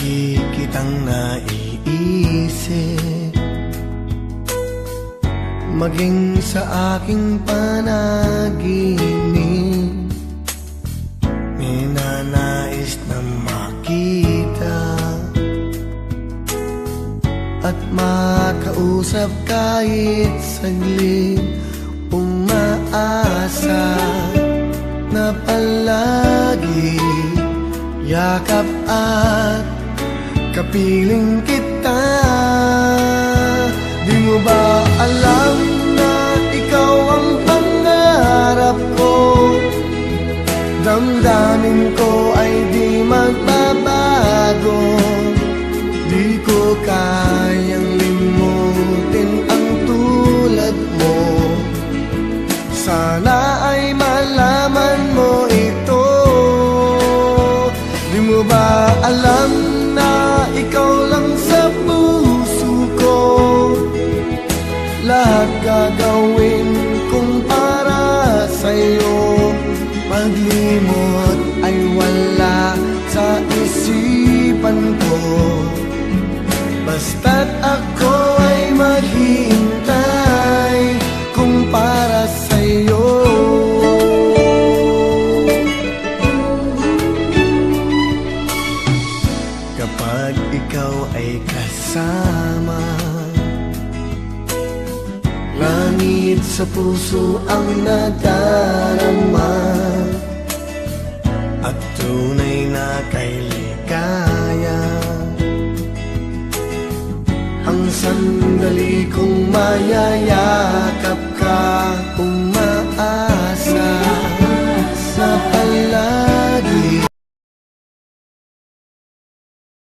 Lagi kitang naiisip, maging sa aking panaginip. Minanais na makita at makausap kahit saglit. Umaasa na palagi yakap at kapiling kita. Di mo ba alam na ikaw ang pangarap ko? Damdamin ko ay di magbabago. Di ko kayang limutin ang tulad mo. Sana ay malaman mo ito. Di mo ba alam na ikaw lang sa puso ko? Lahat gagawin kong para sa'yo. Paglimot ay wala sa isipan ko. Basta't ako ay maghihintay kung para sa'yo. Kapag ikaw ay kasama, langit sa puso ang nadarama, at tunay na kay ligaya ang sandali kong mayayari.